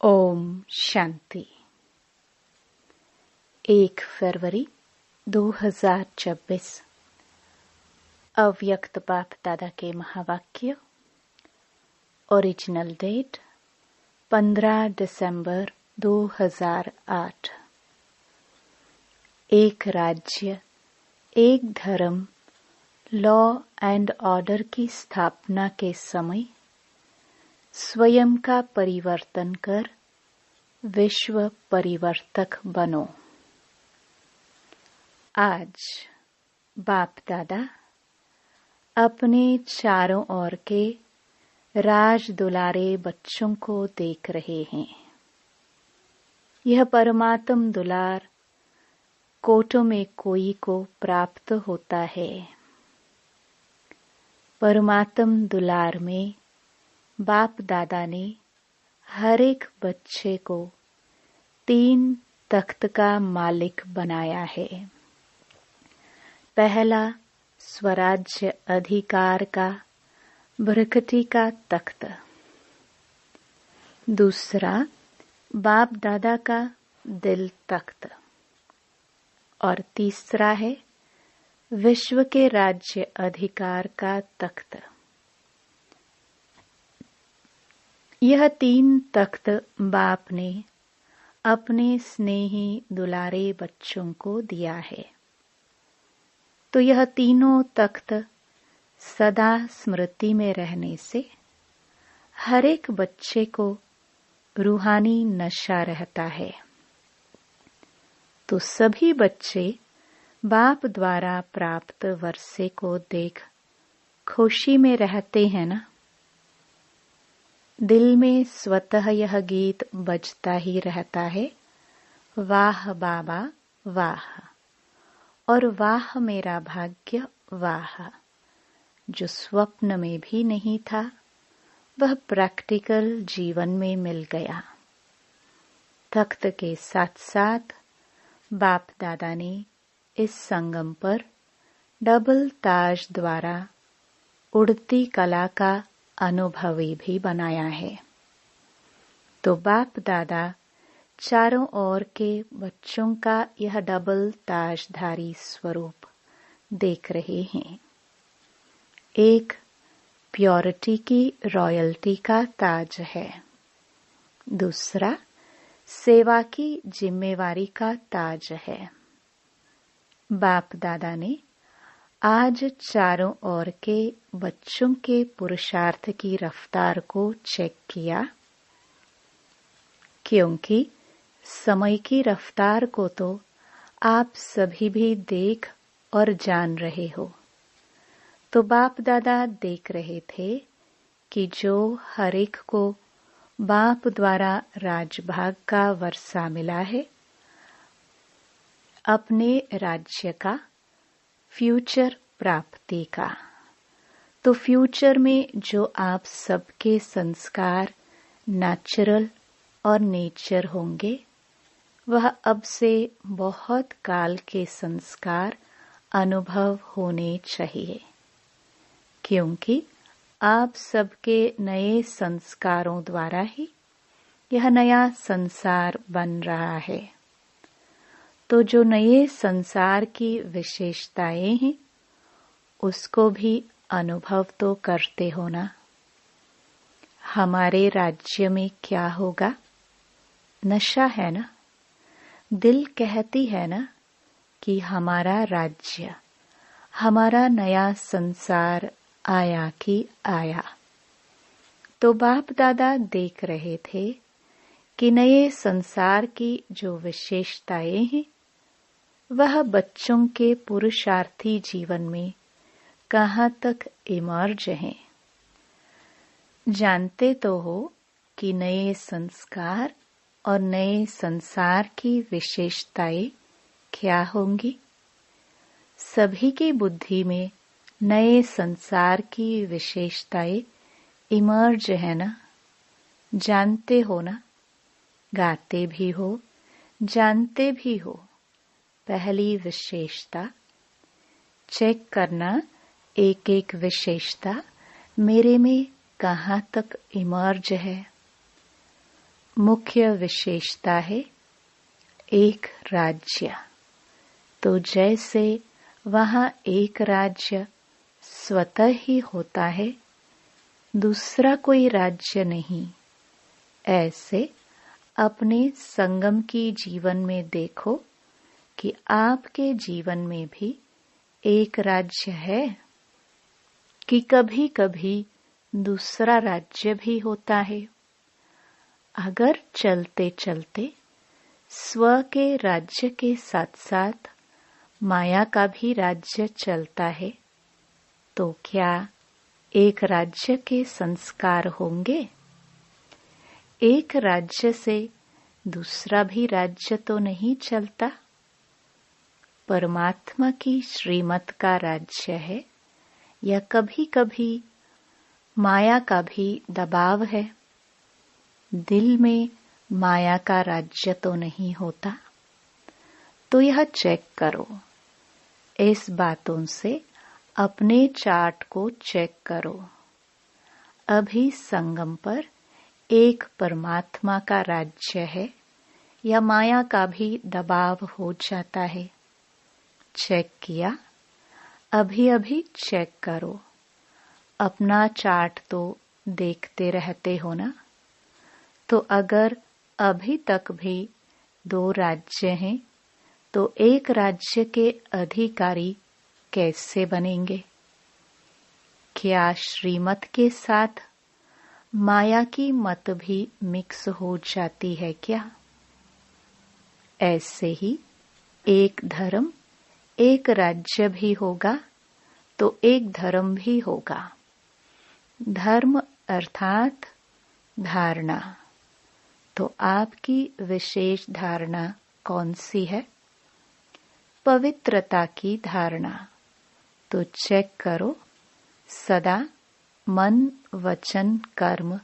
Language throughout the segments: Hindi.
ओम शांति। 1 फरवरी 2026 अव्यक्त बाप दादा के महावाक्य। ओरिजिनल डेट 15 दिसंबर 2008। एक राज्य, एक धर्म, लॉ एंड ऑर्डर की स्थापना के समय स्वयं का परिवर्तन कर विश्व परिवर्तक बनो। आज बाप दादा अपने चारों ओर के राज दुलारे बच्चों को देख रहे हैं। यह परमात्म दुलार कोटों में कोई को प्राप्त होता है। परमात्म दुलार में बाप दादा ने हर एक बच्चे को 3 तख्त का मालिक बनाया है। पहला स्वराज्य अधिकार का बरकती का तख्त, दूसरा बाप दादा का दिल तख्त और तीसरा है विश्व के राज्य अधिकार का तख्त। यह 3 तख्त बाप ने अपने स्नेही दुलारे बच्चों को दिया है। तो यह तीनों तख्त सदा स्मृति में रहने से हर एक बच्चे को रूहानी नशा रहता है। तो सभी बच्चे बाप द्वारा प्राप्त वर्षे को देख खुशी में रहते हैं ना। दिल में स्वतः यह गीत बजता ही रहता है, वाह बाबा वाह, और वाह मेरा भाग्य वाह। जो स्वप्न में भी नहीं था वह प्रैक्टिकल जीवन में मिल गया। तख्त के साथ साथ बाप दादा ने इस संगम पर डबल ताज द्वारा उड़ती कला का अनुभवी भी बनाया है। तो बाप दादा चारों ओर के बच्चों का यह डबल ताजधारी स्वरूप देख रहे हैं। एक प्योरिटी की रॉयल्टी का ताज है, दूसरा सेवा की जिम्मेवारी का ताज है। बाप दादा ने आज चारों ओर के बच्चों के पुरुषार्थ की रफ्तार को चेक किया, क्योंकि समय की रफ्तार को तो आप सभी भी देख और जान रहे हो। तो बाप दादा देख रहे थे कि जो हर एक को बाप द्वारा राजभाग का वर्षा मिला है, अपने राज्य का, फ्यूचर प्राप्ति का, तो फ्यूचर में जो आप सबके संस्कार नेचुरल और नेचर होंगे, वह अब से बहुत काल के संस्कार अनुभव होने चाहिए, क्योंकि आप सबके नए संस्कारों द्वारा ही यह नया संसार बन रहा है। तो जो नए संसार की विशेषताएं हैं उसको भी अनुभव तो करते हो ना। हमारे राज्य में क्या होगा? नशा है ना। दिल कहती है ना कि हमारा राज्य, हमारा नया संसार आया कि आया। तो बाप दादा देख रहे थे कि नए संसार की जो विशेषताएं हैं वह बच्चों के पुरुषार्थी जीवन में कहाँ तक इमर्ज हैं। जानते तो हो कि नए संस्कार और नए संसार की विशेषताएं क्या होंगी। सभी की बुद्धि में नए संसार की विशेषताएं इमर्ज है ना। जानते हो ना, गाते भी हो, जानते भी हो। पहली विशेषता चेक करना, एक एक विशेषता मेरे में कहाँ तक इमर्ज है। मुख्य विशेषता है एक राज्य। तो जैसे वहाँ एक राज्य स्वतः ही होता है, दूसरा कोई राज्य नहीं, ऐसे अपने संगम की जीवन में देखो कि आपके जीवन में भी एक राज्य है कि कभी कभी दूसरा राज्य भी होता है। अगर चलते चलते स्व के राज्य के साथ साथ माया का भी राज्य चलता है, तो क्या एक राज्य के संस्कार होंगे? एक राज्य से दूसरा भी राज्य तो नहीं चलता। परमात्मा की श्रीमत का राज्य है या कभी कभी माया का भी दबाव है। दिल में माया का राज्य तो नहीं होता। तो यह चेक करो, इस बातों से अपने चार्ट को चेक करो। अभी संगम पर एक परमात्मा का राज्य है या माया का भी दबाव हो जाता है? चेक किया? अभी अभी चेक करो। अपना चार्ट तो देखते रहते हो ना। तो अगर अभी तक भी 2 राज्य हैं, तो एक राज्य के अधिकारी कैसे बनेंगे? क्या श्रीमत के साथ माया की मत भी मिक्स हो जाती है क्या? ऐसे ही एक धर्म एक राज्य भी होगा तो एक धर्म भी होगा। धर्म अर्थात धारणा। तो आपकी विशेष धारणा कौन सी है? पवित्रता की धारणा। तो चेक करो, सदा मन वचन कर्म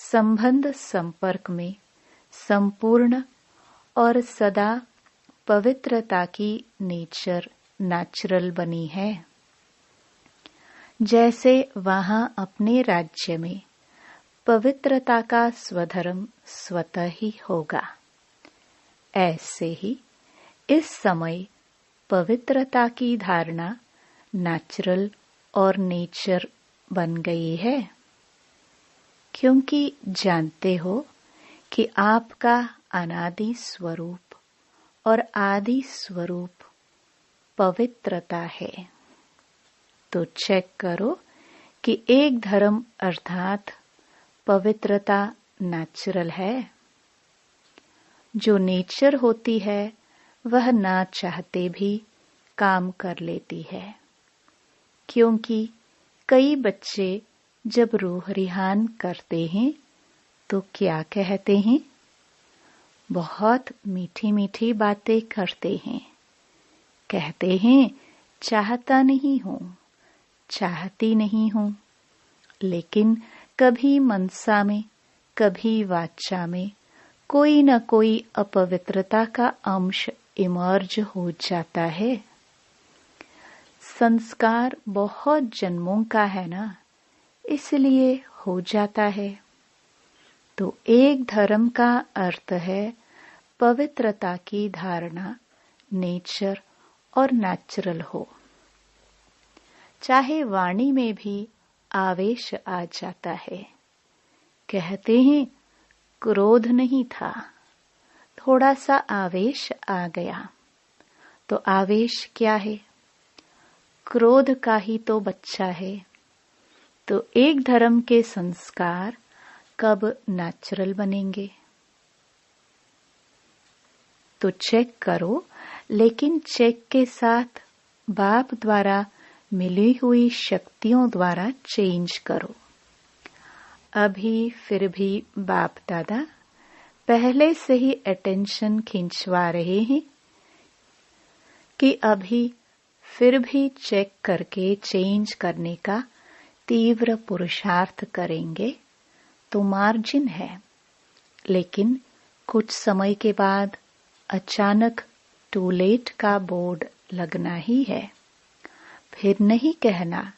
संबंध संपर्क में संपूर्ण और सदा पवित्रता की नेचर नेचुरल बनी है। जैसे वहाँ अपने राज्य में पवित्रता का स्वधर्म स्वतः ही होगा, ऐसे ही इस समय पवित्रता की धारणा नेचुरल और नेचर बन गई है। क्योंकि जानते हो कि आपका अनादि स्वरूप और आदि स्वरूप पवित्रता है। तो चेक करो कि एक धर्म अर्थात पवित्रता नेचुरल है। जो नेचर होती है वह ना चाहते भी काम कर लेती है। क्योंकि कई बच्चे जब रूह रिहान करते हैं तो क्या कहते हैं? बहुत मीठी मीठी बातें करते हैं। कहते हैं चाहता नहीं हूँ, चाहती नहीं हूँ, लेकिन कभी मनसा में कभी वाचा में कोई न कोई अपवित्रता का अंश इमर्ज हो जाता है। संस्कार बहुत जन्मों का है ना, इसलिए हो जाता है। तो एक धर्म का अर्थ है पवित्रता की धारणा नेचर और नेचुरल हो। चाहे वाणी में भी आवेश आ जाता है। कहते हैं क्रोध नहीं था, थोड़ा सा आवेश आ गया। तो आवेश क्या है? क्रोध का ही तो बच्चा है। तो एक धर्म के संस्कार कब नेचुरल बनेंगे? तो चेक करो, लेकिन चेक के साथ बाप द्वारा मिली हुई शक्तियों द्वारा चेंज करो। अभी फिर भी बाप दादा पहले से ही अटेंशन खिंचवा रहे हैं कि अभी फिर भी चेक करके चेंज करने का तीव्र पुरुषार्थ करेंगे तो मार्जिन है। लेकिन कुछ समय के बाद अचानक टू लेट का बोर्ड लगना ही है। फिर नहीं कहना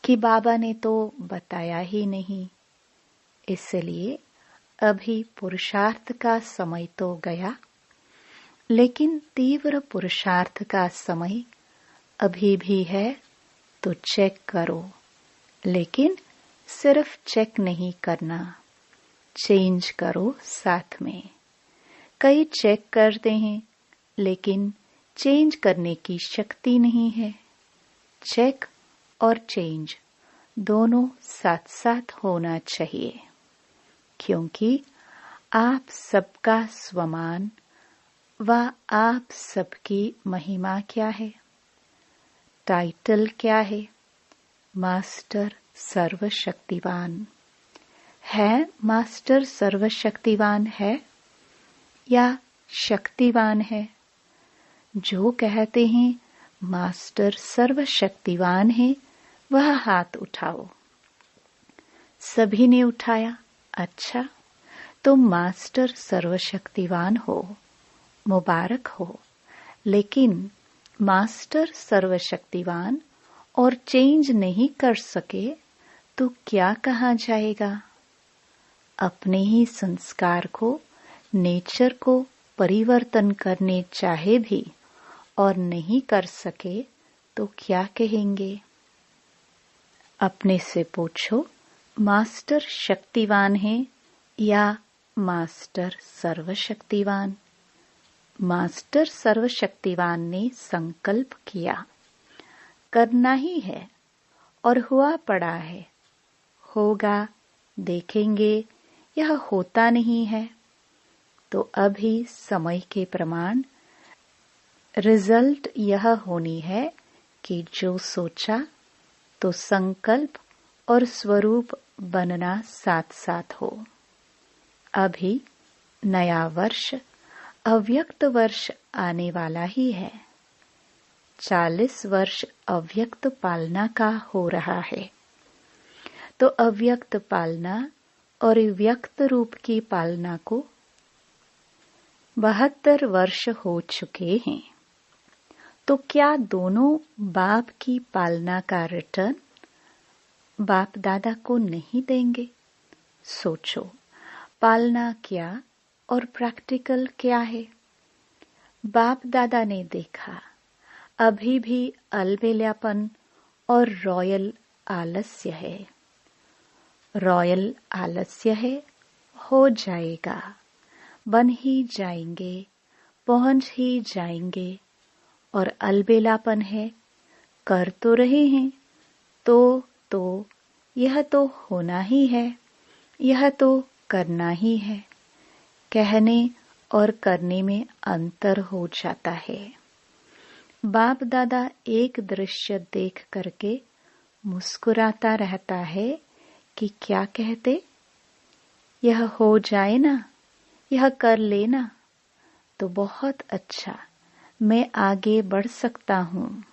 कि बाबा ने तो बताया ही नहीं। इसलिए अभी पुरुषार्थ का समय तो गया, लेकिन तीव्र पुरुषार्थ का समय अभी भी है, तो चेक करो। लेकिन सिर्फ चेक नहीं करना, चेंज करो साथ में। कई चेक करते हैं, लेकिन चेंज करने की शक्ति नहीं है। चेक और चेंज दोनों साथ साथ होना चाहिए, क्योंकि आप सबका स्वमान व आप सबकी महिमा क्या है? टाइटल क्या है? मास्टर सर्वशक्तिवान है। मास्टर सर्वशक्तिवान है या शक्तिवान है? जो कहते हैं मास्टर सर्वशक्तिवान है, वह हाथ उठाओ। सभी ने उठाया। अच्छा, तो मास्टर सर्वशक्तिवान हो, मुबारक हो। लेकिन मास्टर सर्वशक्तिवान और चेंज नहीं कर सके तो क्या कहा जाएगा? अपने ही संस्कार को, नेचर को परिवर्तन करने चाहे भी और नहीं कर सके तो क्या कहेंगे? अपने से पूछो, मास्टर शक्तिवान है या मास्टर सर्वशक्तिवान? मास्टर सर्वशक्तिवान ने संकल्प किया, करना ही है, और हुआ पड़ा है। होगा, देखेंगे, यह होता नहीं है, तो अभी समय के प्रमाण रिजल्ट यह होनी है कि जो सोचा तो संकल्प और स्वरूप बनना साथ साथ हो। अभी नया वर्ष, अव्यक्त वर्ष आने वाला ही है। 40 वर्ष अव्यक्त पालना का हो रहा है, तो अव्यक्त पालना और व्यक्त रूप की पालना को 72 वर्ष हो चुके हैं। तो क्या दोनों बाप की पालना का रिटर्न बाप दादा को नहीं देंगे? सोचो, पालना क्या और प्रैक्टिकल क्या है? बाप दादा ने देखा अभी भी अलबेलापन और रॉयल आलस्य है। रॉयल आलस्य है, हो जाएगा, बन ही जाएंगे, पहुंच ही जाएंगे। और अलबेलापन है, कर तो रहे हैं, तो यह तो होना ही है, यह तो करना ही है। कहने और करने में अंतर हो जाता है। बाप दादा एक दृश्य देख करके मुस्कुराता रहता है कि क्या कहते, यह हो जाए ना, यह कर लेना, तो बहुत अच्छा, मैं आगे बढ़ सकता हूँ।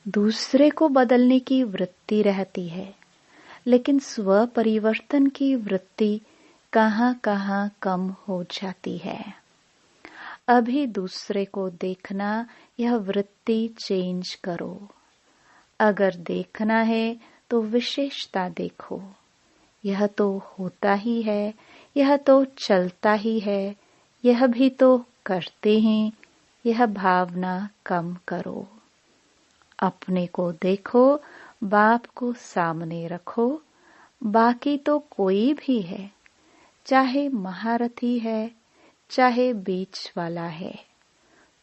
दूसरे को बदलने की वृत्ति रहती है, लेकिन स्व परिवर्तन की वृत्ति कहाँ कहाँ कम हो जाती है। अभी दूसरे को देखना, यह वृत्ति चेंज करो। अगर देखना है तो विशेषता देखो। यह तो होता ही है, यह तो चलता ही है, यह भी तो करते हैं, यह भावना कम करो। अपने को देखो, बाप को सामने रखो। बाकी तो कोई भी है, चाहे महारथी है, चाहे बीच वाला है,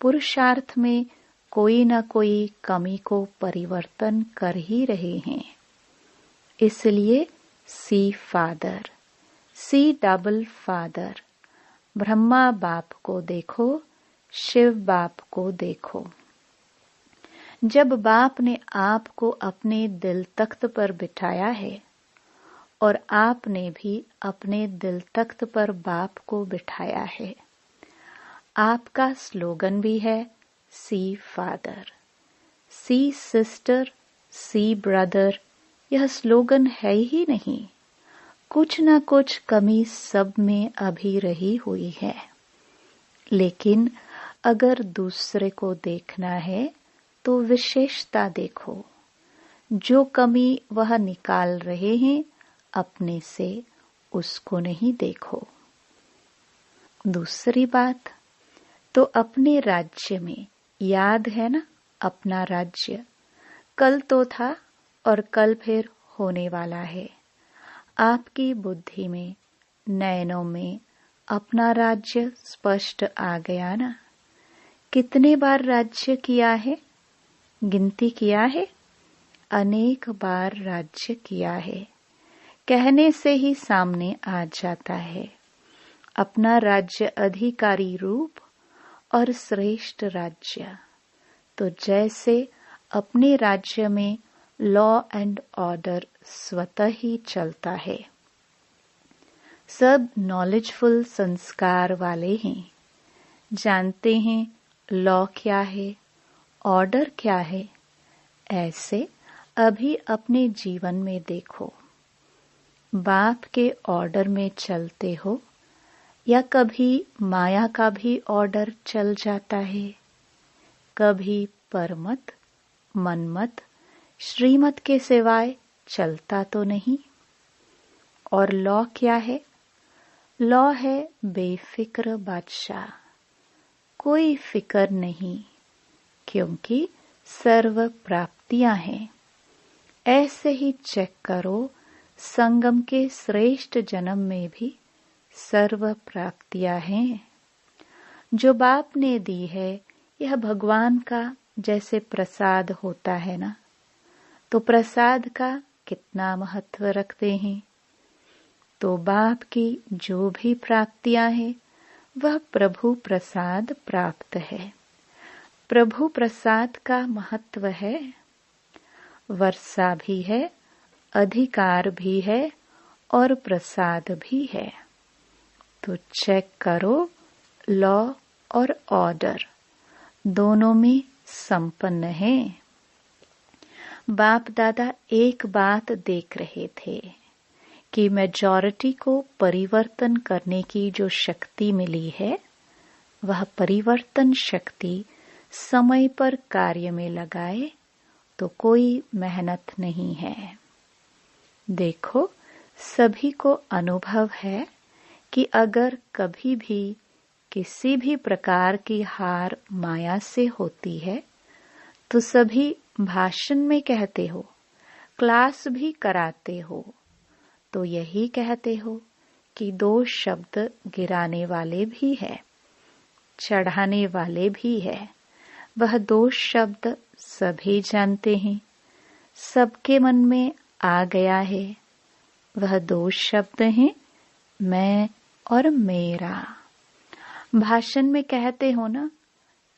पुरुषार्थ में कोई न कोई कमी को परिवर्तन कर ही रहे हैं। इसलिए see father, see double father, Brahma बाप को देखो, शिव बाप को देखो। जब बाप ने आपको अपने दिल तख्त पर बिठाया है और आपने भी अपने दिल तख्त पर बाप को बिठाया है, आपका स्लोगन भी है सी फादर, सी सिस्टर, सी ब्रदर। यह स्लोगन है ही नहीं, कुछ न कुछ कमी सब में अभी रही हुई है। लेकिन अगर दूसरे को देखना है तो विशेषता देखो। जो कमी वह निकाल रहे हैं अपने से, उसको नहीं देखो। दूसरी बात, तो अपने राज्य में याद है ना, अपना राज्य कल तो था और कल फिर होने वाला है। आपकी बुद्धि में, नयनों में अपना राज्य स्पष्ट आ गया ना। कितने बार राज्य किया है, गिनती किया है? अनेक बार राज्य किया है। कहने से ही सामने आ जाता है अपना राज्य अधिकारी रूप और श्रेष्ठ राज्य। तो जैसे अपने राज्य में लॉ एंड ऑर्डर स्वतः ही चलता है, सब नॉलेजफुल संस्कार वाले हैं, जानते हैं लॉ क्या है, ऑर्डर क्या है। ऐसे अभी अपने जीवन में देखो, बाप के ऑर्डर में चलते हो या कभी माया का भी ऑर्डर चल जाता है, कभी परमत, मनमत, श्रीमत के सिवाय चलता तो नहीं। और लॉ क्या है? लॉ है बेफिक्र बादशाह, कोई फिक्र नहीं, क्योंकि सर्व प्राप्तियां हैं। ऐसे ही चेक करो, संगम के श्रेष्ठ जन्म में भी सर्व प्राप्तियां हैं जो बाप ने दी है। यह भगवान का जैसे प्रसाद होता है ना, तो प्रसाद का कितना महत्व रखते हैं। तो बाप की जो भी प्राप्तियां हैं वह प्रभु प्रसाद प्राप्त है। प्रभु प्रसाद का महत्व है, वर्षा भी है, अधिकार भी है और प्रसाद भी है। तो चेक करो, लॉ और ऑर्डर दोनों में संपन्न है। बाप दादा एक बात देख रहे थे कि मेजॉरिटी को परिवर्तन करने की जो शक्ति मिली है, वह परिवर्तन शक्ति समय पर कार्य में लगाए तो कोई मेहनत नहीं है। देखो, सभी को अनुभव है कि अगर कभी भी किसी भी प्रकार की हार माया से होती है तो सभी भाषण में कहते हो, क्लास भी कराते हो, तो यही कहते हो कि 2 शब्द गिराने वाले भी है, चढ़ाने वाले भी है। वह 2 शब्द सभी जानते हैं, सबके मन में आ गया है। वह 2 शब्द हैं, मैं और मेरा। भाषण में कहते हो ना,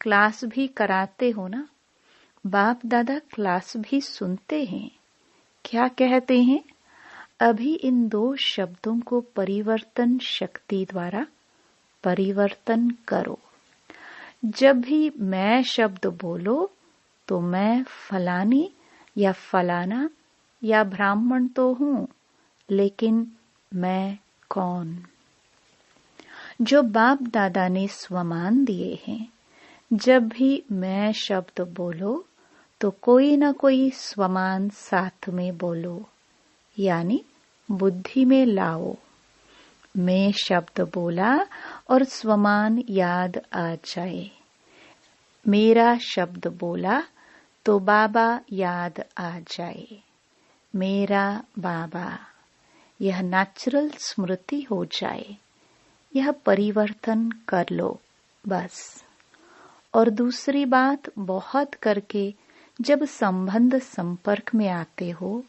क्लास भी कराते हो ना, बाप दादा क्लास भी सुनते हैं। क्या कहते हैं? अभी इन 2 शब्दों को परिवर्तन शक्ति द्वारा परिवर्तन करो। जब भी मैं शब्द बोलो तो मैं फलानी या फलाना या ब्राह्मण तो हूं, लेकिन मैं कौन? जो बाप दादा ने स्वमान दिए हैं, जब भी मैं शब्द बोलो तो कोई न कोई स्वमान साथ में बोलो, यानी बुद्धि में लाओ। मैं शब्द बोला और स्वमान याद आ जाए। मेरा शब्द बोला तो बाबा याद आ जाए। मेरा बाबा, यह नेचुरल स्मृति हो जाए। यह परिवर्तन कर लो बस। और दूसरी बात, बहुत करके जब संबंध संपर्क में आते हो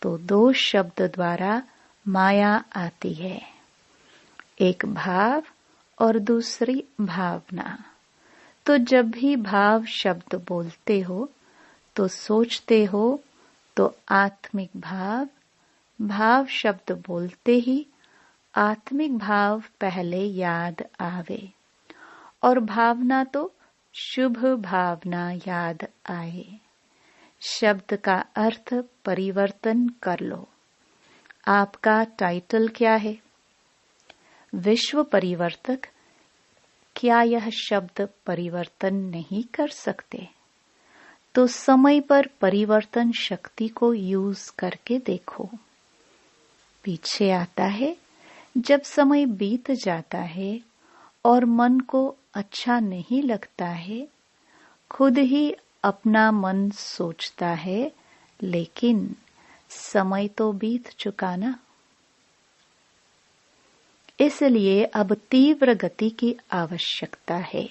तो 2 शब्द द्वारा माया आती है, एक भाव और दूसरी भावना। तो जब भी भाव शब्द बोलते हो तो सोचते हो तो आत्मिक भाव, भाव शब्द बोलते ही आत्मिक भाव पहले याद आवे और भावना तो शुभ भावना याद आए। शब्द का अर्थ परिवर्तन कर लो। आपका टाइटल क्या है? विश्व परिवर्तक। क्या यह शब्द परिवर्तन नहीं कर सकते? तो समय पर परिवर्तन शक्ति को यूज करके देखो। पीछे आता है, जब समय बीत जाता है और मन को अच्छा नहीं लगता है, खुद ही अपना मन सोचता है, लेकिन समय तो बीत चुका ना। इसलिए अब तीव्र गति की आवश्यकता है,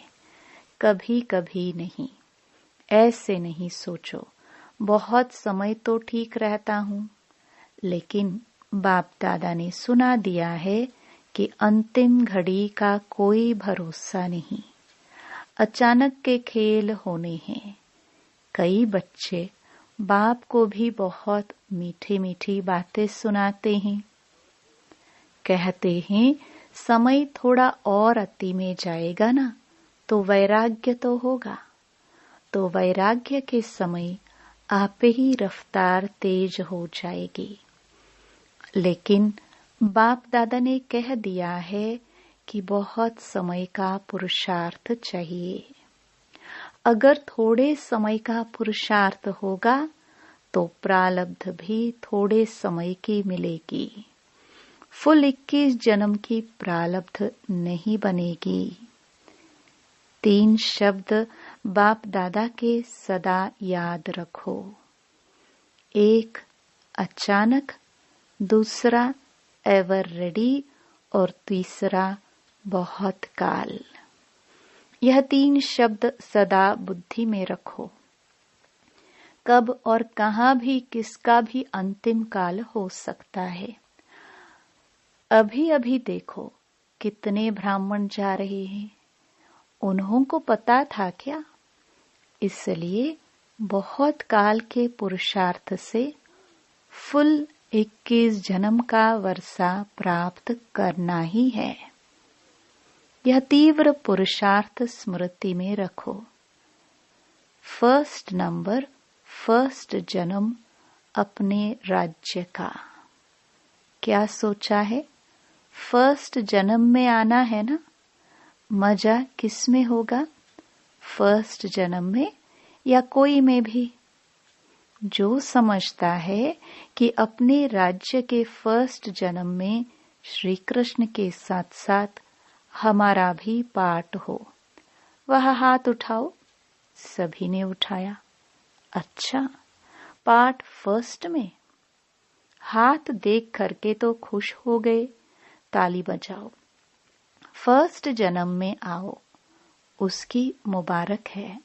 कभी कभी नहीं। ऐसे नहीं सोचो बहुत समय तो ठीक रहता हूँ, लेकिन बाप दादा ने सुना दिया है कि अंतिम घड़ी का कोई भरोसा नहीं। अचानक के खेल होने हैं। कई बच्चे बाप को भी बहुत मीठी मीठी बातें सुनाते हैं। कहते हैं समय थोड़ा और अति में जाएगा ना तो वैराग्य तो होगा। तो वैराग्य के समय आप ही रफ्तार तेज हो जाएगी। लेकिन बाप दादा ने कह दिया है कि बहुत समय का पुरुषार्थ चाहिए। अगर थोड़े समय का पुरुषार्थ होगा तो प्रारब्ध भी थोड़े समय की मिलेगी। फुल 21 जन्म की प्रारब्ध नहीं बनेगी। 3 शब्द बाप दादा के सदा याद रखो। 1 अचानक, दूसरा एवर रेडी और तीसरा बहुत काल। यह 3 शब्द सदा बुद्धि में रखो। कब और कहां भी किसका भी अंतिम काल हो सकता है। अभी अभी देखो कितने ब्राह्मण जा रहे हैं। उन्हों को पता था क्या? इसलिए बहुत काल के पुरुषार्थ से फुल 21 जन्म का वर्षा प्राप्त करना ही है। यह तीव्र पुरुषार्थ स्मृति में रखो। फर्स्ट नंबर, फर्स्ट जन्म अपने राज्य का। क्या सोचा है? फर्स्ट जन्म में आना है ना। मजा किस में होगा? फर्स्ट जन्म में या कोई में भी? जो समझता है कि अपने राज्य के फर्स्ट जन्म में श्री कृष्ण के साथ साथ हमारा भी पार्ट हो, वह हाथ उठाओ। सभी ने उठाया। अच्छा, पार्ट फर्स्ट में? हाथ देख करके तो खुश हो गए। ताली बजाओ। फर्स्ट जन्म में आओ, उसकी मुबारक है।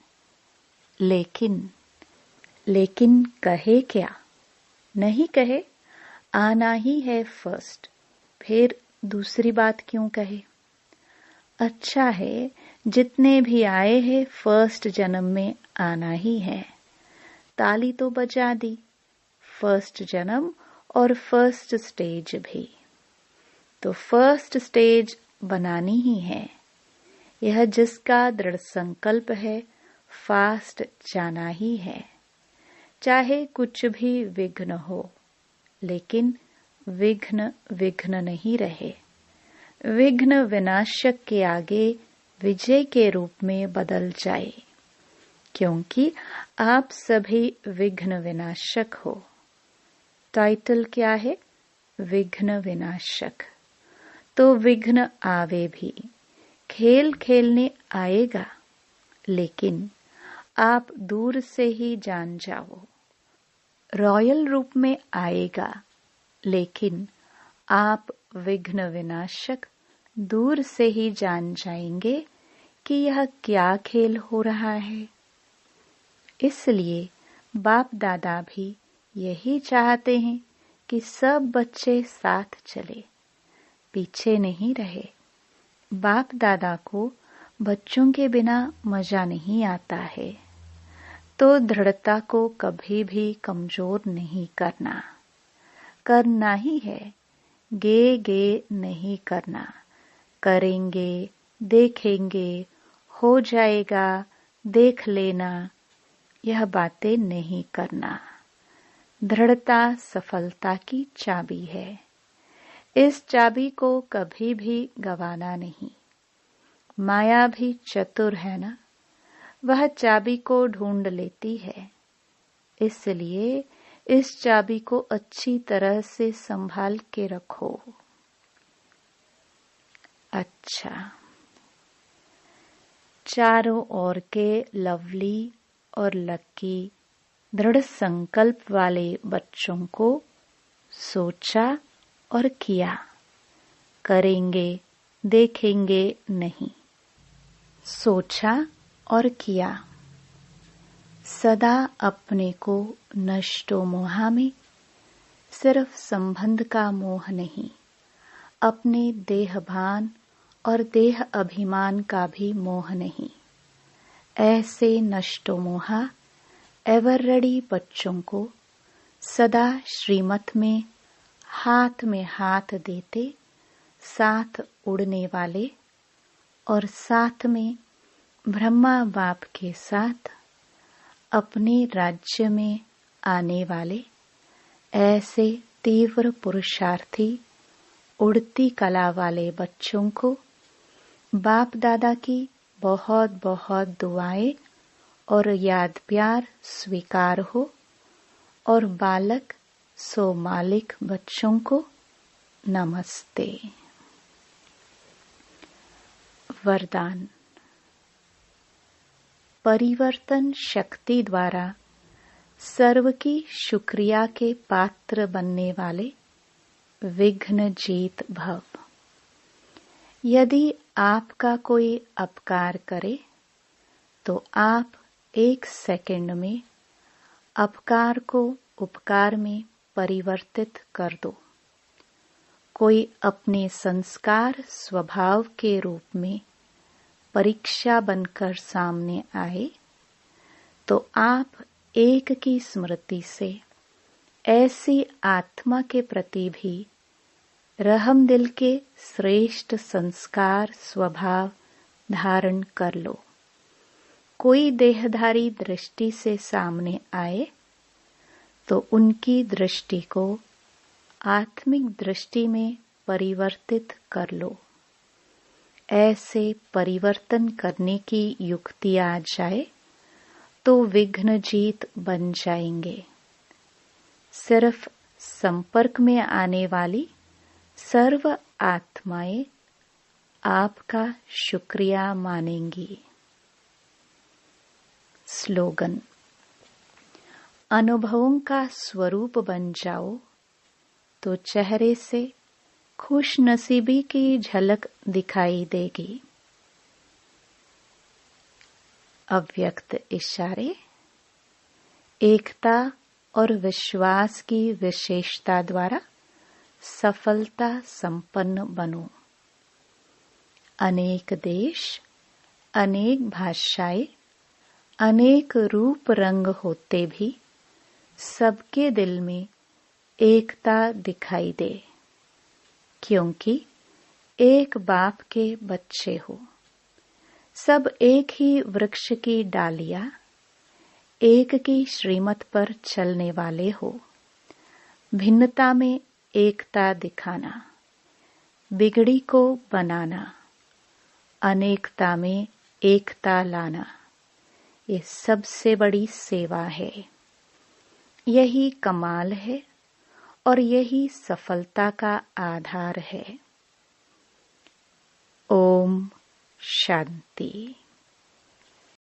लेकिन कहे क्या? नहीं कहे आना ही है फर्स्ट, फिर दूसरी बात क्यों कहे? अच्छा है, जितने भी आए हैं फर्स्ट जन्म में आना ही है। ताली तो बजा दी। फर्स्ट जन्म और फर्स्ट स्टेज भी। तो फर्स्ट स्टेज बनानी ही है। यह जिसका दृढ़ संकल्प है, फास्ट जाना ही है। चाहे कुछ भी विघ्न हो, लेकिन विघ्न नहीं रहे। विघ्न विनाशक के आगे विजय के रूप में बदल जाए, क्योंकि आप सभी विघ्न विनाशक हो। टाइटल क्या है? विघ्न विनाशक। तो विघ्न आवे भी, खेल खेलने आएगा, लेकिन आप दूर से ही जान जाओ। रॉयल रूप में आएगा, लेकिन आप विघ्न विनाशक दूर से ही जान जाएंगे कि यह क्या खेल हो रहा है। इसलिए बाप दादा भी यही चाहते हैं कि सब बच्चे साथ चले, पीछे नहीं रहे। बाप दादा को बच्चों के बिना मजा नहीं आता है। तो दृढ़ता को कभी भी कमजोर नहीं करना ही है। गे नहीं करना। करेंगे, देखेंगे, हो जाएगा, देख लेना, यह बातें नहीं करना। दृढ़ता सफलता की चाबी है। इस चाबी को कभी भी गवाना नहीं। माया भी चतुर है ना, वह चाबी को ढूंढ लेती है। इसलिए इस चाबी को अच्छी तरह से संभाल के रखो। अच्छा, चारों ओर के लवली और लकी दृढ़ संकल्प वाले बच्चों को सोचा और किया, करेंगे देखेंगे नहीं। सोचा और किया। सदा अपने को नष्टो मोहा में, सिर्फ संबंध का मोह नहीं, अपने देहभान और देह अभिमान का भी मोह नहीं। ऐसे नष्टो मोहा एवर रेडी बच्चों को सदा श्रीमत में हाथ देते, साथ उड़ने वाले और साथ में ब्रह्मा बाप के साथ अपने राज्य में आने वाले ऐसे तीव्र पुरुषार्थी उड़ती कला वाले बच्चों को बाप दादा की बहुत बहुत दुआएं और याद प्यार स्वीकार हो, और बालक सो मालिक बच्चों को नमस्ते। वरदान। परिवर्तन शक्ति द्वारा सर्व की शुक्रिया के पात्र बनने वाले विघ्न जीत भव। यदि आपका कोई अपकार करे तो आप 1 सेकंड में अपकार को उपकार में परिवर्तित कर दो। कोई अपने संस्कार स्वभाव के रूप में परीक्षा बनकर सामने आए तो आप एक की स्मृति से ऐसी आत्मा के प्रति भी रहम दिल के श्रेष्ठ संस्कार स्वभाव धारण कर लो। कोई देहधारी दृष्टि से सामने आए तो उनकी दृष्टि को आत्मिक दृष्टि में परिवर्तित कर लो। ऐसे परिवर्तन करने की युक्ति आ जाए तो विघ्न जीत बन जाएंगे। सिर्फ संपर्क में आने वाली सर्व आत्माएं आपका शुक्रिया मानेंगी। स्लोगन। अनुभवों का स्वरूप बन जाओ तो चेहरे से खुशनसीबी की झलक दिखाई देगी। अव्यक्त इशारे। एकता और विश्वास की विशेषता द्वारा सफलता संपन्न बनो। अनेक देश, अनेक भाषाएं, अनेक रूप रंग होते भी सबके दिल में एकता दिखाई दे, क्योंकि एक बाप के बच्चे हो। सब एक ही वृक्ष की डालियां, एक की श्रीमत पर चलने वाले हो। भिन्नता में एकता दिखाना, बिगड़ी को बनाना, अनेकता में एकता लाना, ये सबसे बड़ी सेवा है। यही कमाल है और यही सफलता का आधार है। ओम शांति।